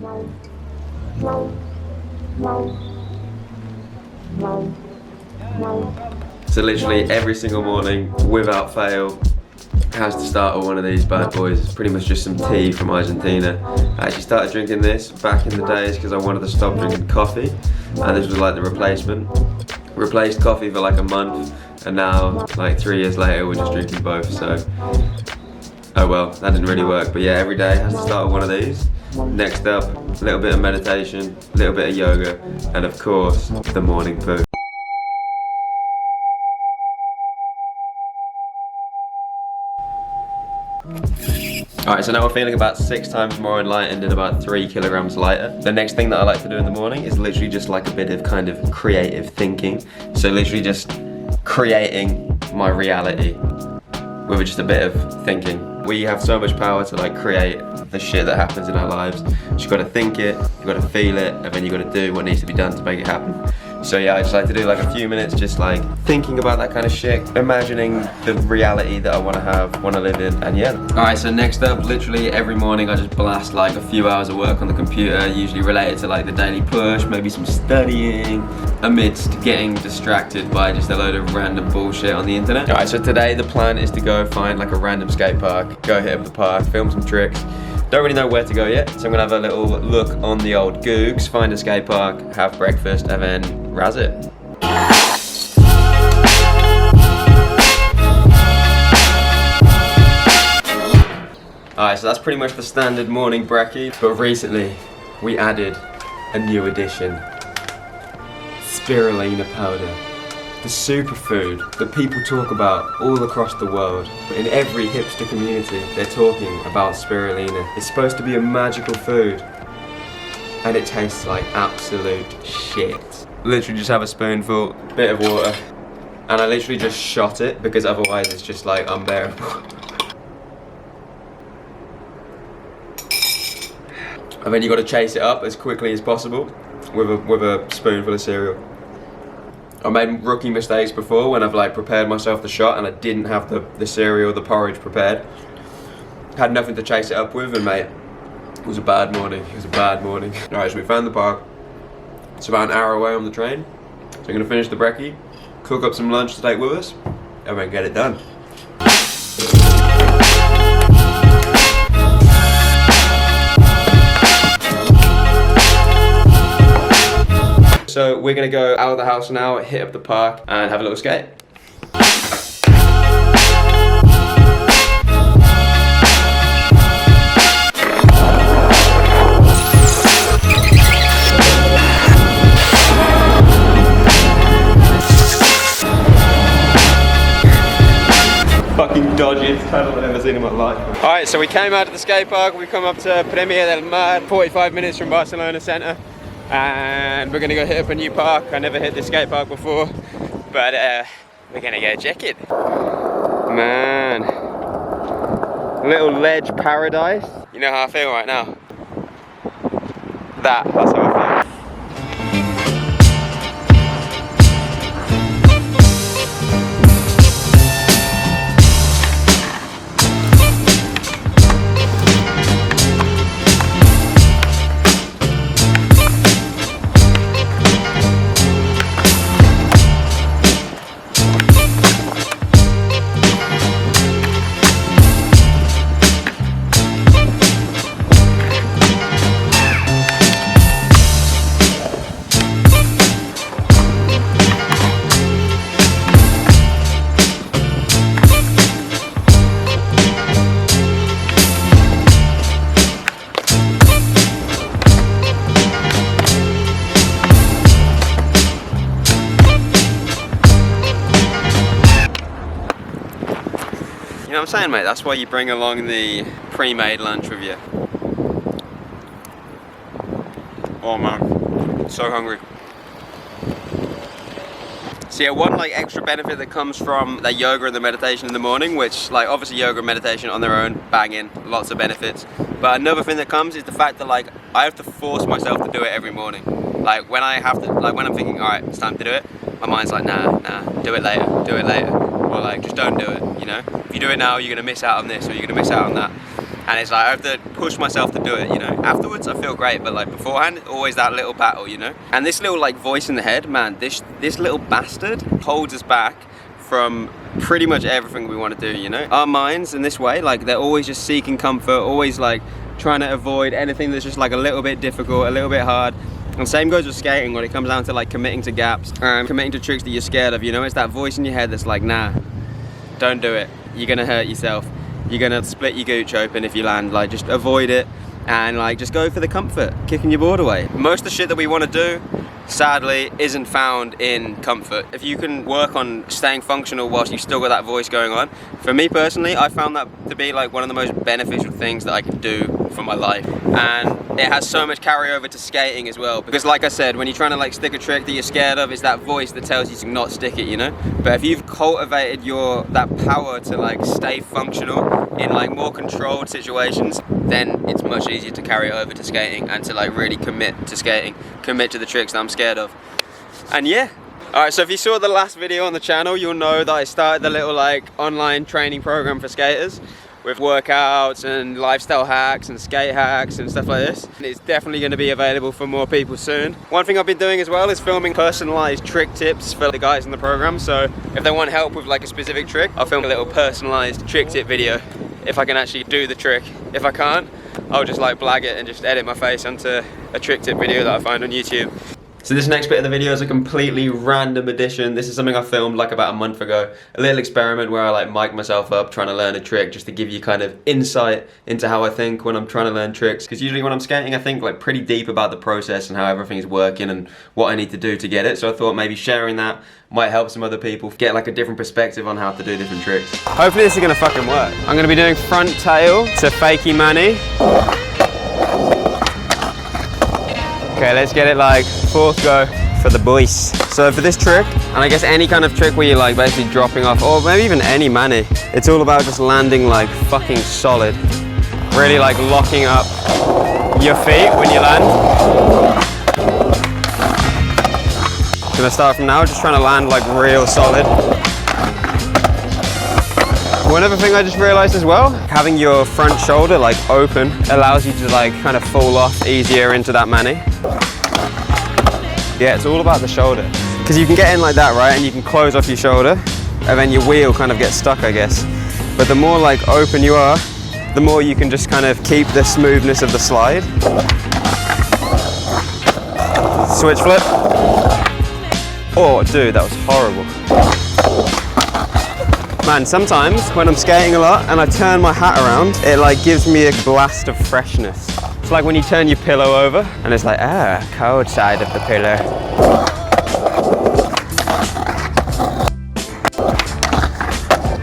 So literally every single morning, without fail, has to start with one of these bad boys. It's pretty much just some tea from Argentina. I actually started drinking this back in the days because I wanted to stop drinking coffee, and this was like the replacement. Replaced coffee for like a month, and now like 3 years later we're just drinking both, so oh well, that didn't really work. But yeah, every day has to start with one of these. Next up, a little bit of meditation, a little bit of yoga, and of course the morning poo. Alright, so now we're feeling about 6 times more enlightened and about 3 kilograms lighter. The next thing that I like to do in the morning is literally just like a bit of kind of creative thinking. So literally just creating my reality with just a bit of thinking. We have so much power to like create the shit that happens in our lives. You gotta think it, you gotta feel it, and then you gotta do what needs to be done to make it happen. So yeah, I just like to do like a few minutes just like thinking about that kind of shit, imagining the reality that I want to have, want to live in, and yeah. Alright, so next up, literally every morning I just blast like a few hours of work on the computer, usually related to like the daily push, maybe some studying, amidst getting distracted by just a load of random bullshit on the internet. Alright, so today the plan is to go find like a random skate park, go hit up the park, film some tricks. Don't really know where to go yet, so I'm gonna have a little look on the old Googs, find a skate park, have breakfast, and then razz it. Alright, so that's pretty much the standard morning brekkie, but recently we added a new addition. Spirulina powder. The superfood that people talk about all across the world. In every hipster community, they're talking about spirulina. It's supposed to be a magical food, and it tastes like absolute shit. Literally just have a spoonful, bit of water, and I literally just shot it because otherwise it's just like unbearable. And then you got to chase it up as quickly as possible with a spoonful of cereal. I made rookie mistakes before when I've like prepared myself the shot and I didn't have the cereal, the porridge prepared. Had nothing to chase it up with, and mate, it was a bad morning. It was a bad morning. Alright, so we found the park. It's about an hour away on the train. So I'm gonna finish the brekkie, cook up some lunch to take with us, and then get it done. So we're gonna go out of the house now, hit up the park, and have a little skate. Fucking dodgiest pedal I've ever seen in my life. Alright, so we came out of the skate park, we've come up to Premier del Mar, 45 minutes from Barcelona Centre. And we're gonna go hit up a new park. I never hit this skate park before, but we're gonna go check it. Man, little ledge paradise. You know how I feel right now? That's how I feel. You know what I'm saying, mate? That's why you bring along the pre-made lunch with you. Oh man, so hungry. So yeah, one like extra benefit that comes from the yoga and the meditation in the morning, which like obviously yoga and meditation on their own, banging, lots of benefits. But another thing that comes is the fact that like I have to force myself to do it every morning. Like when I have to, like when I'm thinking, all right, it's time to do it, my mind's like, nah, do it later, or like just don't do it, you know? If you do it now, you're gonna miss out on this, or you're gonna miss out on that. and it's like I have to push myself to do it, you know. Afterwards I feel great, but like beforehand, always that little battle, you know. And this little like voice in the head, man, this little bastard holds us back from pretty much everything we want to do, you know. Our minds in this way, like they're always just seeking comfort, always like trying to avoid anything that's just like a little bit difficult, a little bit hard. And same goes with skating when it comes down to like committing to gaps, committing to tricks that you're scared of, you know. It's that voice in your head that's like, nah, don't do it, you're gonna hurt yourself, you're gonna split your gooch open if you land. Like, just avoid it and like just go for the comfort, kicking your board away. Most of the shit that we want to do, sadly, isn't found in comfort. If you can work on staying functional whilst you've still got that voice going on, for me personally, I found that to be like one of the most beneficial things that I can do for my life. And it has so much carryover to skating as well, because like I said, when you're trying to like stick a trick that you're scared of, it's that voice that tells you to not stick it, you know. But if you've cultivated that power to like stay functional in like more controlled situations, then it's much easier to carry it over to skating and to like really commit to skating, commit to the tricks that I'm scared of. And yeah. Alright, so if you saw the last video on the channel, you'll know that I started the little like online training program for skaters with workouts and lifestyle hacks and skate hacks and stuff like this. It's definitely going to be available for more people soon. One thing I've been doing as well is filming personalized trick tips for the guys in the program. So if they want help with like a specific trick, I'll film a little personalized trick tip video if I can actually do the trick. If I can't, I'll just like blag it and just edit my face onto a trick tip video that I find on YouTube. So this next bit of the video is a completely random addition. This is something I filmed like about a month ago. A little experiment where I like mic myself up trying to learn a trick, just to give you kind of insight into how I think when I'm trying to learn tricks. Because usually when I'm skating, I think like pretty deep about the process and how everything's working and what I need to do to get it. So I thought maybe sharing that might help some other people get like a different perspective on how to do different tricks. Hopefully this is gonna fucking work. I'm gonna be doing front tail to fakie mani. Okay, let's get it like fourth go for the boys. So for this trick, and I guess any kind of trick where you're like basically dropping off, or maybe even any mani, it's all about just landing like fucking solid. Really like locking up your feet when you land. Gonna start from now, just trying to land like real solid. One other thing I just realized as well, having your front shoulder like open allows you to like kind of fall off easier into that mani. Yeah, it's all about the shoulder. Because you can get in like that, right? And you can close off your shoulder and then your wheel kind of gets stuck, I guess. But the more like open you are, the more you can just kind of keep the smoothness of the slide. Switch flip. Oh, dude, that was horrible. Man, sometimes when I'm skating a lot and I turn my hat around, it like gives me a blast of freshness. It's like when you turn your pillow over and it's like, ah, cold side of the pillow.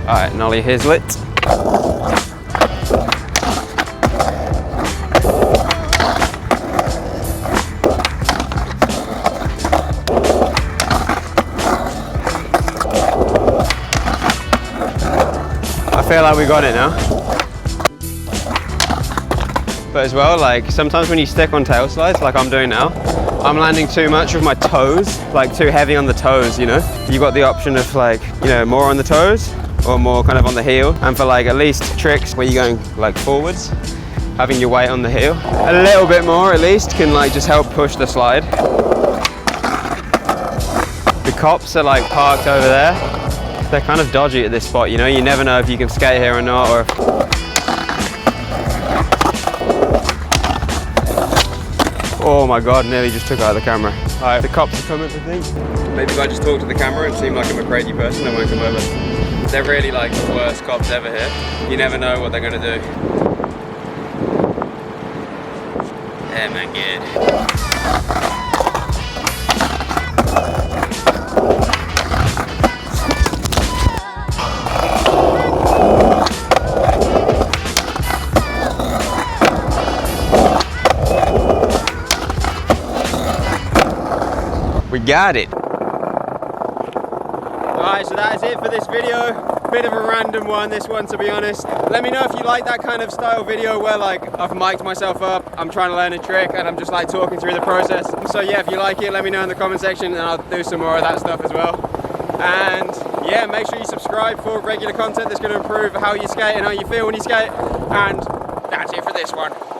Alright, nollie Hislet. I feel like we got it now. But as well, like sometimes when you stick on tail slides, like I'm doing now, I'm landing too much with my toes, like too heavy on the toes, you know? You got the option of like, you know, more on the toes or more kind of on the heel. And for like at least tricks where you're going like forwards, having your weight on the heel, a little bit more at least can like just help push the slide. The cops are like parked over there. They're kind of dodgy at this spot, you know? You never know if you can skate here or not, or if... Oh my god, nearly just took out the camera. Alright, the cops are coming, I think. Maybe if I just talk to the camera and seem like I'm a crazy person, they won't come over. They're really like the worst cops ever here. You never know what they're gonna do. Yeah, man, good. We got it. Alright, so that is it for this video. Bit of a random one, this one, to be honest. Let me know if you like that kind of style video where like I've mic'd myself up, I'm trying to learn a trick and I'm just like talking through the process. So yeah, if you like it, let me know in the comment section and I'll do some more of that stuff as well. And yeah, make sure you subscribe for regular content that's going to improve how you skate and how you feel when you skate. And this one.